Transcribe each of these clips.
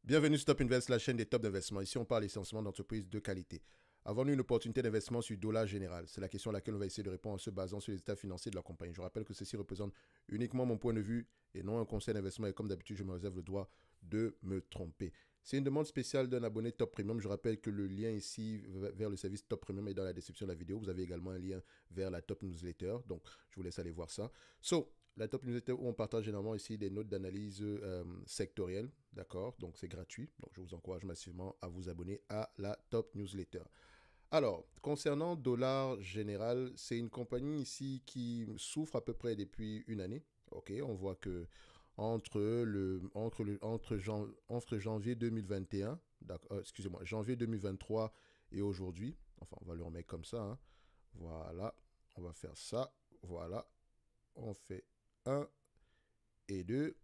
Bienvenue sur Top Invest, la chaîne des tops d'investissement. Ici, on parle essentiellement d'entreprises de qualité. Avons-nous une opportunité d'investissement sur dollar général? C'est la question à laquelle on va essayer de répondre en se basant sur les états financiers de la compagnie. Je rappelle que ceci représente uniquement mon point de vue et non un conseil d'investissement. Et comme d'habitude, je me réserve le droit de me tromper. C'est une demande spéciale d'un abonné Top Premium. Je rappelle que le lien ici vers le service Top Premium est dans la description de la vidéo. Vous avez également un lien vers la Top Newsletter. Donc, je vous laisse aller voir ça. La Top Newsletter où on partage généralement ici des notes d'analyse sectorielles, d'accord? Donc c'est gratuit, donc je vous encourage massivement à vous abonner à la Top Newsletter. Alors, concernant Dollar Général, c'est une compagnie ici qui souffre à peu près depuis une année. Ok, on voit que entre janvier 2021, excusez-moi, janvier 2023 et aujourd'hui, enfin on va le remettre comme ça, hein. Voilà, on va faire ça, voilà, on fait un et 2.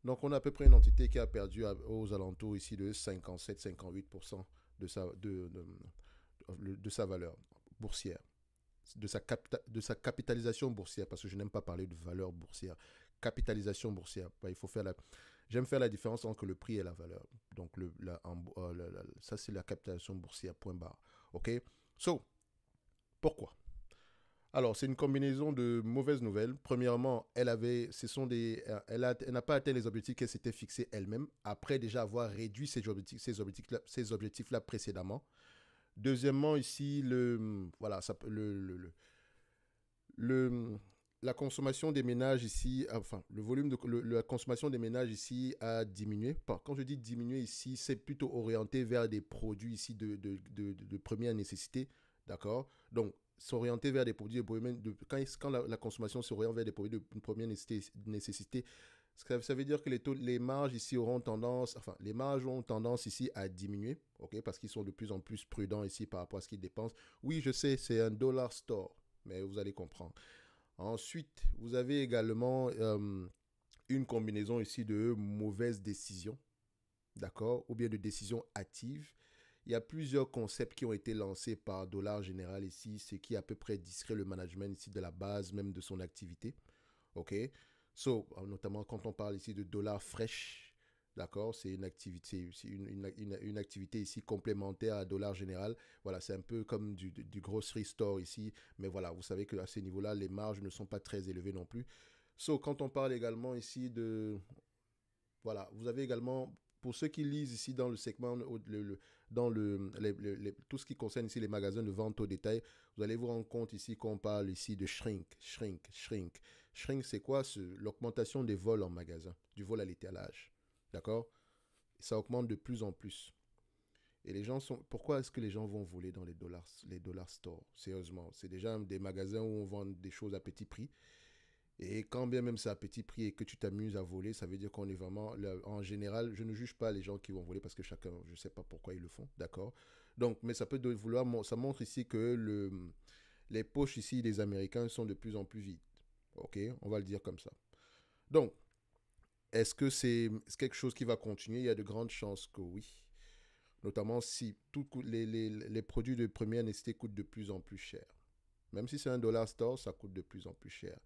Donc, on a à peu près une entité qui a perdu aux alentours ici de 57-58% de sa valeur boursière, de sa capitalisation boursière, parce que je n'aime pas parler de valeur boursière. Capitalisation boursière. Il faut faire J'aime faire la différence entre le prix et la valeur. Donc, ça, c'est la capitalisation boursière, point barre. OK? So, pourquoi? Alors, c'est une combinaison de mauvaises nouvelles. Premièrement, elle n'a pas atteint les objectifs qu'elle s'était fixés elle-même, après déjà avoir réduit ces objectifs-là précédemment. Deuxièmement, ici, voilà, le- la consommation des ménages ici, enfin, le volume la consommation des ménages ici a diminué. Quand je dis diminuer ici, c'est plutôt orienté vers des produits ici de première nécessité, d'accord? Donc, s'orienter vers des produits quand la consommation s'oriente vers des produits de première nécessité, ça veut dire que les marges ici les marges ont tendance ici à diminuer, ok, parce qu'ils sont de plus en plus prudents ici par rapport à ce qu'ils dépensent. Oui, je sais, c'est un dollar store, mais vous allez comprendre. Ensuite, vous avez également une combinaison ici de mauvaises décisions, d'accord, ou bien de décisions hâtives. Il y a plusieurs concepts qui ont été lancés par Dollar Général ici, ce qui à peu près distrait le management ici de la base même de son activité. OK? Notamment quand on parle ici de dollar fresh, d'accord? C'est une activité, une activité ici complémentaire à dollar général. Voilà, c'est un peu comme du grocery store ici. Mais voilà, vous savez qu'à ce niveau-là, les marges ne sont pas très élevées non plus. Quand on parle également ici de voilà, vous avez également, pour ceux qui lisent ici dans le segment, dans tout ce qui concerne ici les magasins de vente au détail, vous allez vous rendre compte ici qu'on parle ici de shrink. Shrink, c'est quoi? L'augmentation des vols en magasin, du vol à l'étalage. D'accord? Ça augmente de plus en plus. Et pourquoi est-ce que les gens vont voler dans les dollars stores? Sérieusement, c'est déjà des magasins où on vend des choses à petit prix. Et quand bien même c'est à petit prix et que tu t'amuses à voler, ça veut dire qu'on est vraiment, en général, je ne juge pas les gens qui vont voler parce que chacun, je ne sais pas pourquoi ils le font, d'accord? Donc, mais ça peut ça montre ici que les poches ici des Américains sont de plus en plus vides. Ok, on va le dire comme ça. Donc, est-ce que c'est quelque chose qui va continuer? Il y a de grandes chances que oui. Notamment si les produits de première nécessité coûtent de plus en plus cher. Même si c'est un dollar store, ça coûte de plus en plus cher.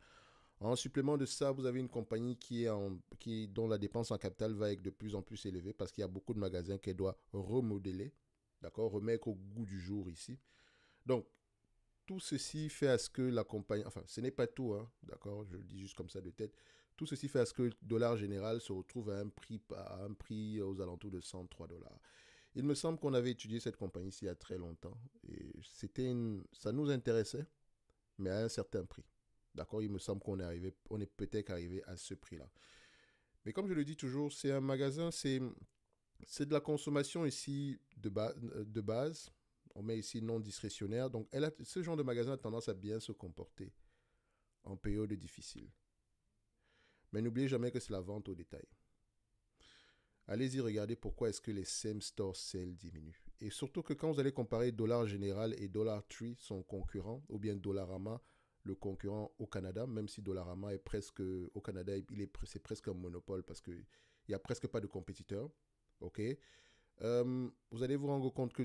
En supplément de ça, vous avez une compagnie dont la dépense en capital va être de plus en plus élevée parce qu'il y a beaucoup de magasins qu'elle doit remodeler, d'accord, remettre au goût du jour ici. Donc, tout ceci fait à ce que la compagnie, enfin, ce n'est pas tout, hein, d'accord, je le dis juste comme ça de tête, tout ceci fait à ce que le dollar général se retrouve à un prix aux alentours de 103 dollars. Il me semble qu'on avait étudié cette compagnie ici il y a très longtemps et ça nous intéressait, mais à un certain prix. D'accord, il me semble on est peut-être arrivé à ce prix-là. Mais comme je le dis toujours, c'est un magasin, c'est de la consommation ici de base. On met ici non discrétionnaire. Donc, ce genre de magasin a tendance à bien se comporter en période difficile. Mais n'oubliez jamais que c'est la vente au détail. Allez-y regarder pourquoi est-ce que les same store sales diminuent. Et surtout que quand vous allez comparer Dollar Général et Dollar Tree, son concurrent, ou bien Dollarama, le concurrent au Canada, même si Dollarama est presque, au Canada, c'est presque un monopole parce qu'il n'y a presque pas de compétiteurs. OK? Vous allez vous rendre compte que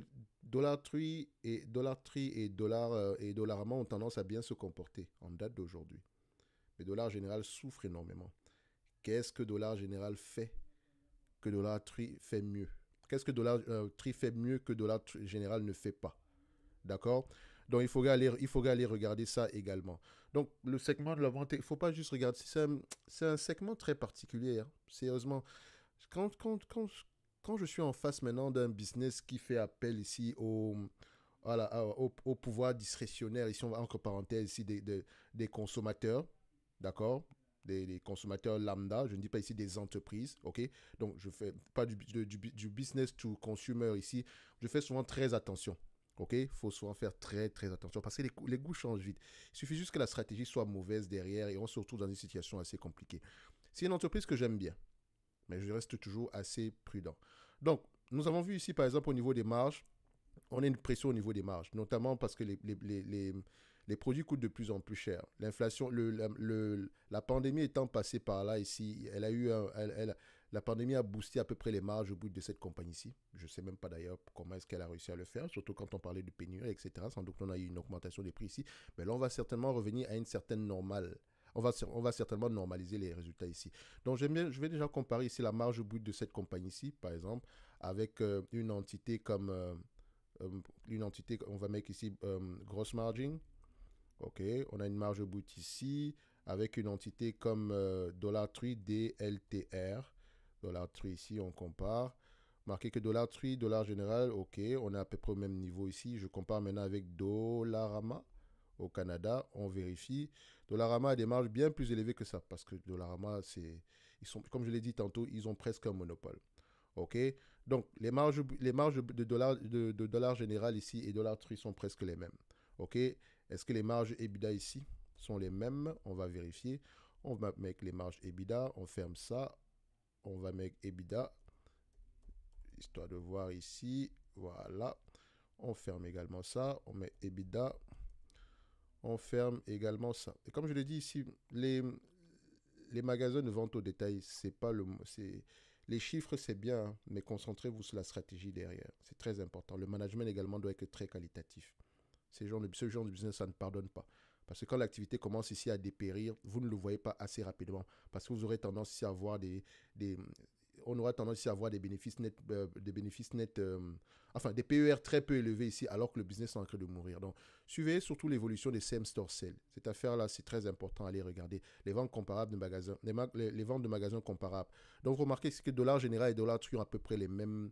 et Dollarama ont tendance à bien se comporter en date d'aujourd'hui. Mais Dollar Général souffre énormément. Qu'est-ce que Dollar Général fait que Dollar Tree fait mieux? Qu'est-ce que Dollar Tree fait mieux que Dollar Général ne fait pas? D'accord? Donc, il faut aller regarder ça également. Donc, le segment de la vente, il ne faut pas juste regarder. C'est un segment très particulier. Hein. Sérieusement, quand, quand, quand, quand je suis en face maintenant d'un business qui fait appel ici voilà, au pouvoir discrétionnaire, ici, on va entre parenthèses, ici, des consommateurs, d'accord? Des consommateurs lambda, je ne dis pas ici des entreprises, ok? Donc, je fais pas du business to consumer ici, je fais souvent très attention. Ok, il faut souvent faire très très attention parce que les goûts changent vite. Il suffit juste que la stratégie soit mauvaise derrière et on se retrouve dans une situation assez compliquée. C'est une entreprise que j'aime bien, mais je reste toujours assez prudent. Donc, nous avons vu ici par exemple au niveau des marges, on a une pression au niveau des marges, notamment parce que les produits coûtent de plus en plus cher. L'inflation, la pandémie étant passée par là ici, la pandémie a boosté à peu près les marges au bout de cette compagnie-ci. Je ne sais même pas d'ailleurs comment est-ce qu'elle a réussi à le faire, surtout quand on parlait de pénurie, etc. Sans doute on a eu une augmentation des prix ici. Mais là, on va certainement revenir à une certaine normale. On va certainement normaliser les résultats ici. Donc, je vais déjà comparer ici la marge brute de cette compagnie-ci, par exemple, avec une entité comme une entité, on va mettre ici gross margin. Ok, on a une marge brute ici avec une entité comme Dollar Tree DLTR. Dollar Tree ici, on compare. Marqué que Dollar Tree, Dollar Général, ok, on est à peu près au même niveau ici. Je compare maintenant avec Dollarama au Canada, on vérifie. Dollarama a des marges bien plus élevées que ça parce que Dollarama, ils sont, comme je l'ai dit tantôt, ils ont presque un monopole. Ok, donc les marges de dollar général ici et dollar tree sont presque les mêmes. Ok, est-ce que les marges EBITDA ici sont les mêmes? On va vérifier. On va mettre les marges EBITDA, on ferme ça. On va mettre EBITDA, histoire de voir ici. Voilà. On ferme également ça. On met EBITDA. On ferme également ça. Et comme je l'ai dit ici, les magasins de vente au détail, c'est pas le, c'est les chiffres, c'est bien, hein, mais concentrez-vous sur la stratégie derrière. C'est très important. Le management également doit être très qualitatif. Ce genre de business, ça ne pardonne pas. Parce que quand l'activité commence ici à dépérir, vous ne le voyez pas assez rapidement. Parce que vous aurez tendance ici à avoir des on aura tendance ici à avoir des bénéfices nets, enfin des PER très peu élevés ici, alors que le business est en train de mourir. Donc, suivez surtout l'évolution des same store sales. Cette affaire-là, c'est très important à aller regarder. Les ventes comparables de magasins, les ventes de magasins comparables. Donc, remarquez que Dollar Général et Dollar Tree ont à peu près le même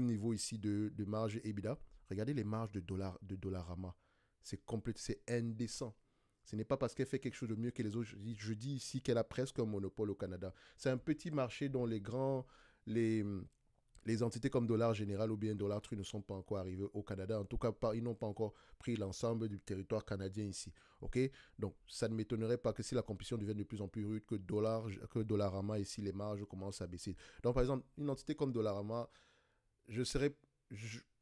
niveau ici de marge EBITDA. Regardez les marges de Dollarama. C'est indécent. Ce n'est pas parce qu'elle fait quelque chose de mieux que les autres. Je dis ici qu'elle a presque un monopole au Canada. C'est un petit marché dont les, les entités comme Dollar Général ou bien Dollar Tree ne sont pas encore arrivées au Canada. En tout cas, ils n'ont pas encore pris l'ensemble du territoire canadien ici. Ok, donc, ça ne m'étonnerait pas que si la compétition devient de plus en plus rude, que Dollarama ici, les marges commencent à baisser. Donc, par exemple, une entité comme Dollarama, je serais,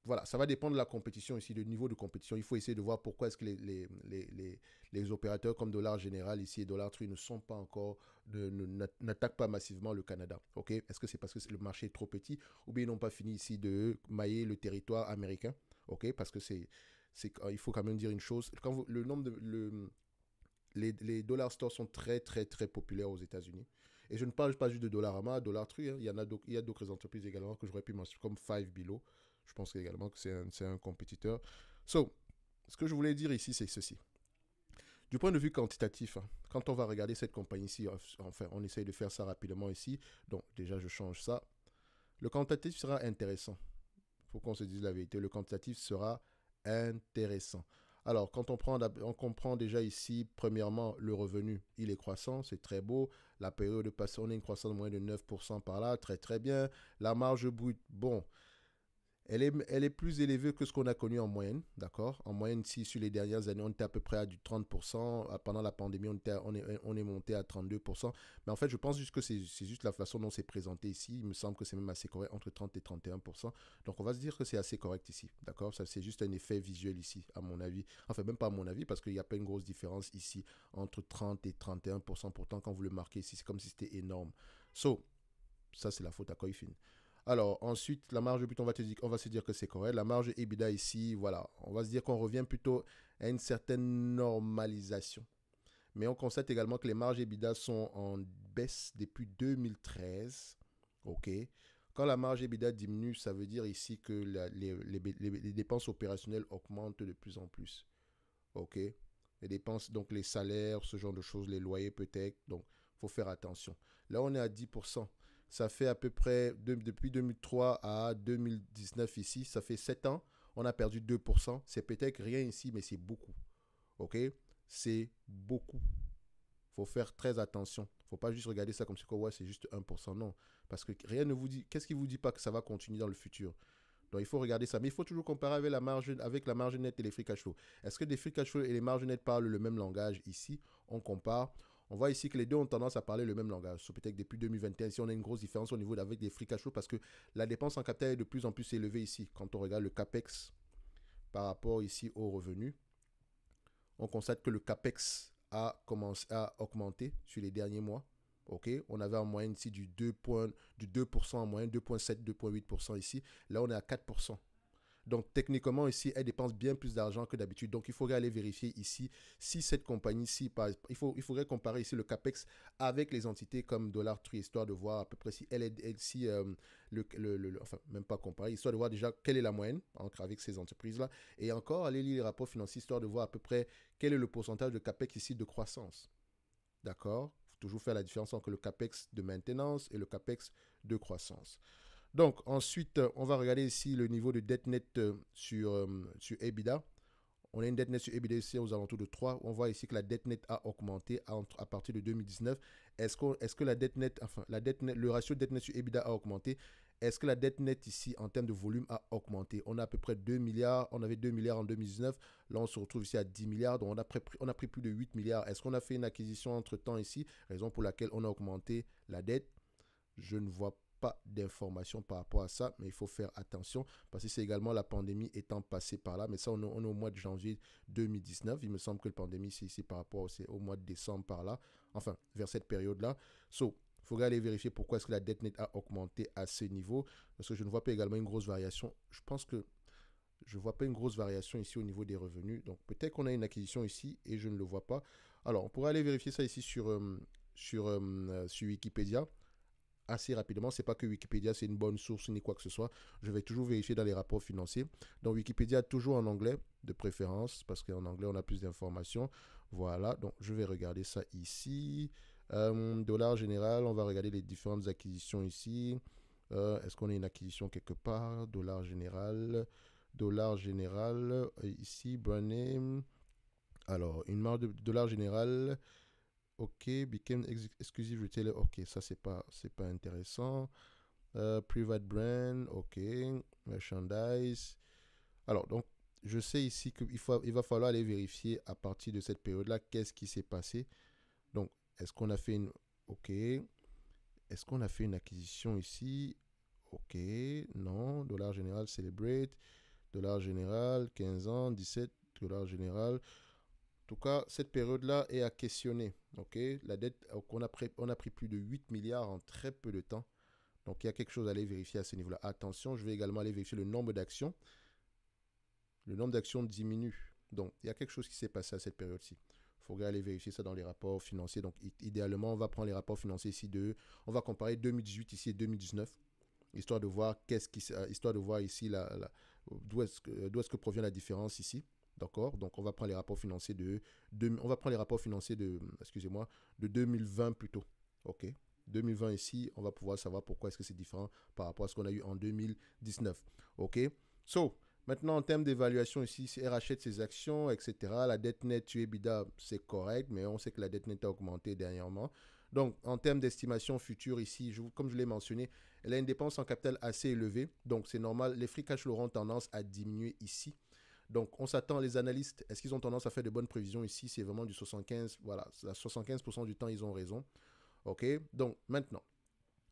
voilà, ça va dépendre de la compétition ici, du niveau de compétition. Il faut essayer de voir pourquoi est-ce que les opérateurs comme Dollar Général ici et Dollar Tree ne sont pas encore, n'attaquent pas massivement le Canada. Ok, est-ce que c'est parce que le marché est trop petit ou bien ils n'ont pas fini ici de mailler le territoire américain? Ok, parce que il faut quand même dire une chose. Le nombre les dollar stores sont très très très populaires aux États-Unis. Et je ne parle pas juste de Dollarama, Dollar Tree. Hein. Il y a d'autres entreprises également que j'aurais pu mentionner, comme Five Below. Je pense également que c'est un compétiteur. So, ce que je voulais dire ici, c'est ceci. Du point de vue quantitatif, hein, quand on va regarder cette compagnie-ci, enfin, on essaye de faire ça rapidement ici. Donc, déjà, je change ça. Le quantitatif sera intéressant. Il faut qu'on se dise la vérité. Le quantitatif sera intéressant. Alors, quand on comprend déjà ici, premièrement, le revenu, il est croissant, c'est très beau. La période passée, on a une croissance de moins de 9% par là, très très bien. La marge brute, bon, elle est plus élevée que ce qu'on a connu en moyenne, d'accord? En moyenne, si sur les dernières années, on était à peu près à du 30%. Pendant la pandémie, on est monté à 32%. Mais en fait, je pense juste que c'est juste la façon dont c'est présenté ici. Il me semble que c'est même assez correct, entre 30 et 31%. Donc, on va se dire que c'est assez correct ici, d'accord? Ça, c'est juste un effet visuel ici, à mon avis. Enfin, même pas à mon avis, parce qu'il n'y a pas une grosse différence ici entre 30 et 31%. Pourtant, quand vous le marquez ici, c'est comme si c'était énorme. So, ça, c'est la faute à Koifin. Alors, ensuite, la marge but, on va se dire que c'est correct. La marge EBITDA ici, voilà, on va se dire qu'on revient plutôt à une certaine normalisation. Mais on constate également que les marges EBITDA sont en baisse depuis 2013. OK. Quand la marge EBITDA diminue, ça veut dire ici que les dépenses opérationnelles augmentent de plus en plus. OK? Les dépenses, donc les salaires, ce genre de choses, les loyers peut-être. Donc, il faut faire attention. Là, on est à 10%. Ça fait à peu près, depuis 2003 à 2019 ici, ça fait 7 ans. On a perdu 2%. C'est peut-être rien ici, mais c'est beaucoup. OK? C'est beaucoup. Il faut faire très attention. Il ne faut pas juste regarder ça comme si ouais, c'est juste 1%. Non. Parce que rien ne vous dit. Qu'est-ce qui ne vous dit pas que ça va continuer dans le futur? Donc, il faut regarder ça. Mais il faut toujours comparer avec la marge nette et les free cash flow. Est-ce que les free cash flow et les marges nettes parlent le même langage ici? On compare. On voit ici que les deux ont tendance à parler le même langage. Peut-être depuis 2021, ici, on a une grosse différence au niveau avec des free cash flow parce que la dépense en capital est de plus en plus élevée ici. Quand on regarde le CAPEX par rapport ici aux revenus, on constate que le CAPEX a commencé à augmenter sur les derniers mois. OK, on avait en moyenne ici du 2% en moyenne, 2,7, 2,8% ici. Là, on est à 4%. Donc, techniquement, ici, elle dépense bien plus d'argent que d'habitude. Donc, il faudrait aller vérifier ici si cette compagnie-ci, il faudrait comparer ici le CAPEX avec les entités comme Dollar Tree, histoire de voir à peu près si elle est, si, enfin, même pas comparer, histoire de voir déjà quelle est la moyenne avec ces entreprises-là. Et encore, aller lire les rapports financiers, histoire de voir à peu près quel est le pourcentage de CAPEX ici de croissance. D'accord? Il faut toujours faire la différence entre le CAPEX de maintenance et le CAPEX de croissance. Donc, ensuite, on va regarder ici le niveau de dette nette sur EBITDA. On a une dette nette sur EBITDA ici aux alentours de 3. On voit ici que la dette nette a augmenté à partir de 2019. Est-ce que la dette nette, enfin, le ratio dette nette sur EBITDA a augmenté? Est-ce que la dette nette ici, en termes de volume, a augmenté? On a à peu près 2 milliards. On avait 2 milliards en 2019. Là, on se retrouve ici à 10 milliards. Donc, on a pris plus de 8 milliards. Est-ce qu'on a fait une acquisition entre-temps ici? Raison pour laquelle on a augmenté la dette. Je ne vois pas d'informations par rapport à ça, mais il faut faire attention parce que c'est également la pandémie étant passée par là. Mais ça, on est au mois de janvier 2019. Il me semble que la pandémie, c'est ici par rapport au mois de décembre par là. Enfin, vers cette période-là. So, il faudrait aller vérifier pourquoi est-ce que la dette nette a augmenté à ce niveau. Parce que je ne vois pas également une grosse variation. Je pense que je ne vois pas une grosse variation ici au niveau des revenus. Donc, peut-être qu'on a une acquisition ici et je ne le vois pas. Alors, on pourrait aller vérifier ça ici sur Wikipédia. Assez rapidement, c'est pas que Wikipédia c'est une bonne source ni quoi que ce soit. Je vais toujours vérifier dans les rapports financiers. Donc Wikipédia toujours en anglais de préférence parce qu'en anglais on a plus d'informations. Voilà, donc je vais regarder ça ici. Dollar général, on va regarder les différentes acquisitions ici. Est-ce qu'on a une acquisition quelque part? Dollar général, ici, brand name. Alors, une marque de dollar général. OK, became exclusive retailer. OK, ça c'est pas intéressant. Private brand. OK, merchandise. Alors donc je sais ici qu'il va falloir aller vérifier à partir de cette période-là qu'est-ce qui s'est passé. Donc est-ce qu'on a fait une OK, est-ce qu'on a fait une acquisition ici? OK, non. Dollar général Celebrate. Dollar général 15 ans 17. Dollar général. En tout cas, cette période-là est à questionner. Okay? La dette, on a pris plus de 8 milliards en très peu de temps. Donc, il y a quelque chose à aller vérifier à ce niveau-là. Attention, je vais également aller vérifier le nombre d'actions. Le nombre d'actions diminue. Donc, il y a quelque chose qui s'est passé à cette période-ci. Il faudrait aller vérifier ça dans les rapports financiers. Donc, idéalement, on va prendre les rapports financiers ici on va comparer 2018 ici et 2019, histoire de voir ici d'où est-ce que provient la différence ici. D'accord? Donc, on va prendre les rapports financiers excusez-moi, de 2020 plutôt. OK? 2020 ici, on va pouvoir savoir pourquoi est-ce que c'est différent par rapport à ce qu'on a eu en 2019. OK? So, maintenant, en termes d'évaluation ici, si elle rachète ses actions, etc., la dette nette sur EBITDA, c'est correct, mais on sait que la dette nette a augmenté dernièrement. Donc, en termes d'estimation future ici, comme je l'ai mentionné, elle a une dépense en capital assez élevée. Donc, c'est normal. Les free cash flow auront tendance à diminuer ici. Donc, on s'attend, les analystes, est-ce qu'ils ont tendance à faire de bonnes prévisions ici? C'est vraiment du 75, voilà, 75% du temps, ils ont raison. OK? Donc, maintenant,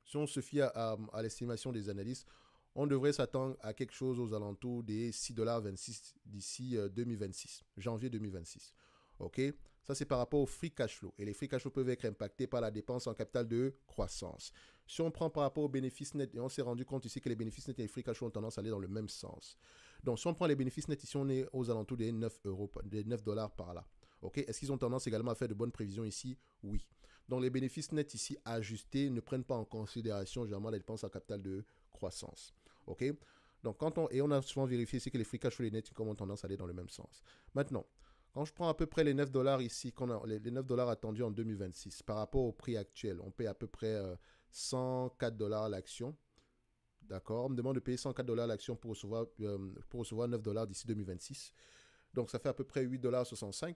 si on se fie à l'estimation des analystes, on devrait s'attendre à quelque chose aux alentours des 6,26$ d'ici 2026, janvier 2026. OK? Ça, c'est par rapport au free cash flow. Et les free cash flow peuvent être impactés par la dépense en capital de croissance. Si on prend par rapport aux bénéfices nets, et on s'est rendu compte ici que les bénéfices nets et les free cash flow ont tendance à aller dans le même sens. Donc, si on prend les bénéfices nets ici, on est aux alentours des 9 $ par là. OK? Est-ce qu'ils ont tendance également à faire de bonnes prévisions ici? Oui. Donc, les bénéfices nets ici ajustés ne prennent pas en considération généralement la dépense en capital de croissance. OK? Donc, on a souvent vérifié ici que les free cash flow et les net income ont tendance à aller dans le même sens. Maintenant, quand je prends à peu près les 9 dollars ici, les 9 dollars attendus en 2026 par rapport au prix actuel, on paye à peu près 104 dollars l'action. D'accord? On me demande de payer 104 dollars l'action pour recevoir 9 dollars d'ici 2026. Donc, ça fait à peu près 8,65 $.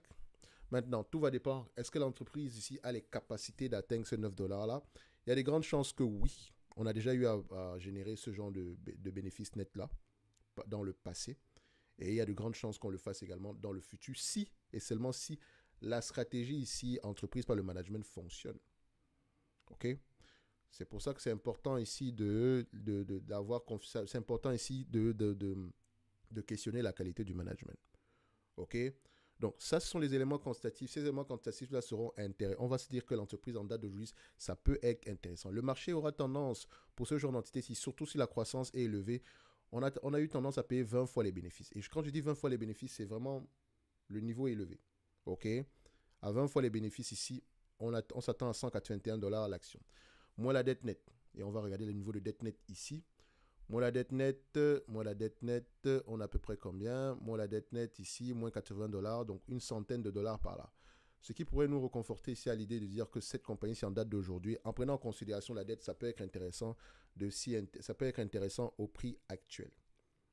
Maintenant, tout va dépendre. Est-ce que l'entreprise ici a les capacités d'atteindre ces 9 dollars-là? Il y a des grandes chances que oui. On a déjà eu à générer ce genre de bénéfices nets-là dans le passé. Et il y a de grandes chances qu'on le fasse également dans le futur, si et seulement si la stratégie ici, entreprise par le management, fonctionne. OK? C'est pour ça que c'est important ici d'avoir confiance. C'est important ici de questionner la qualité du management. OK? Donc, ça, ce sont les éléments quantitatifs. Ces éléments quantitatifs-là seront intéressants. On va se dire que l'entreprise en date d'aujourd'hui, ça peut être intéressant. Le marché aura tendance, pour ce genre d'entité, surtout si la croissance est élevée, on a eu tendance à payer 20 fois les bénéfices. Et quand je dis 20 fois les bénéfices, c'est vraiment le niveau élevé. OK? À 20 fois les bénéfices ici, on s'attend à 181 dollars à l'action. Moins la dette nette. Et on va regarder le niveau de dette nette ici. Moins la dette nette, on a à peu près combien? Moins la dette nette ici, moins 80 dollars, donc une centaine de dollars par là. Ce qui pourrait nous reconforter ici à l'idée de dire que cette compagnie, si en date d'aujourd'hui, en prenant en considération la dette, ça peut être intéressant au prix actuel.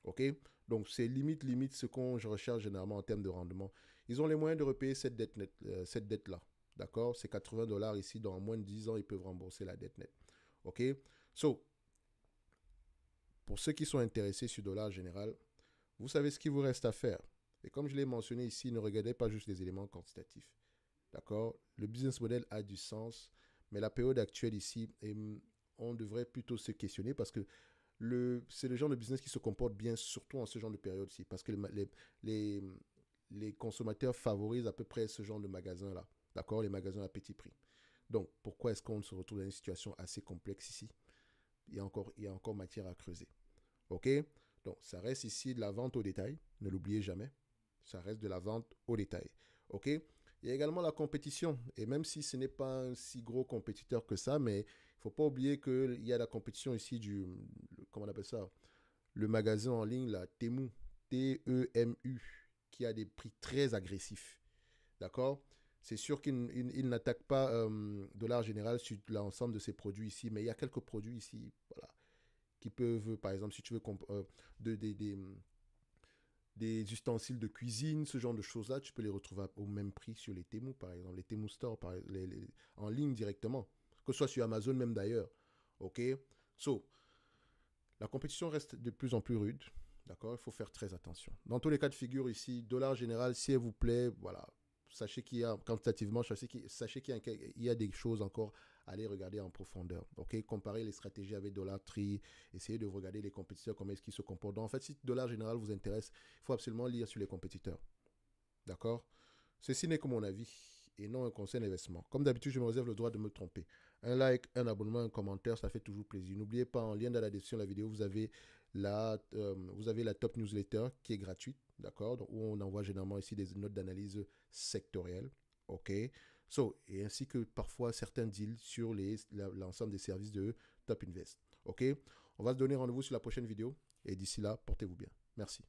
OK? Donc, c'est limite ce qu'on recherche généralement en termes de rendement. Ils ont les moyens de repayer cette dette-là. D'accord? C'est 80 dollars ici. Dans moins de 10 ans, ils peuvent rembourser la dette nette. OK? So, pour ceux qui sont intéressés sur dollar général, vous savez ce qu'il vous reste à faire. Et comme je l'ai mentionné ici, ne regardez pas juste les éléments quantitatifs. D'accord? Le business model a du sens, mais la période actuelle ici, on devrait plutôt se questionner parce que c'est le genre de business qui se comporte bien, surtout en ce genre de période-ci, parce que les consommateurs favorisent à peu près ce genre de magasins-là. D'accord? Les magasins à petit prix. Donc, pourquoi est-ce qu'on se retrouve dans une situation assez complexe ici? Il y a encore matière à creuser. OK? Donc, ça reste ici de la vente au détail. Ne l'oubliez jamais. Ça reste de la vente au détail. OK? Il y a également la compétition. Et même si ce n'est pas un si gros compétiteur que ça, mais il ne faut pas oublier qu'il y a la compétition ici comment on appelle ça? Le magasin en ligne, la Temu, T-E-M-U, qui a des prix très agressifs. D'accord? C'est sûr qu'il n'attaque pas Dollar Général sur l'ensemble de ses produits ici, mais il y a quelques produits ici, voilà, qui peuvent, par exemple, si tu veux, des ustensiles de cuisine, ce genre de choses-là, tu peux les retrouver au même prix sur les Temu, par exemple, les Temu Store, en ligne directement, que ce soit sur Amazon même d'ailleurs. OK? So, la compétition reste de plus en plus rude. D'accord? Il faut faire très attention. Dans tous les cas de figure ici, Dollar Général, s'il vous plaît, voilà. Sachez qu'il y a, quantitativement, sachez qu'il y a des choses encore à aller regarder en profondeur. OK? Comparer les stratégies avec Dollar Tree, essayez de regarder les compétiteurs, comment est-ce qu'ils se comportent. Donc, en fait, si Dollar Général vous intéresse, il faut absolument lire sur les compétiteurs. D'accord? Ceci n'est que mon avis et non un conseil d'investissement. Comme d'habitude, je me réserve le droit de me tromper. Un like, un abonnement, un commentaire, ça fait toujours plaisir. N'oubliez pas, en lien dans la description de la vidéo, vous avez la top newsletter qui est gratuite, d'accord, où on envoie généralement ici des notes d'analyse sectorielles, ok, et ainsi que parfois certains deals sur l'ensemble des services de Top Invest, ok. On va se donner rendez-vous sur la prochaine vidéo et d'ici là, portez-vous bien. Merci.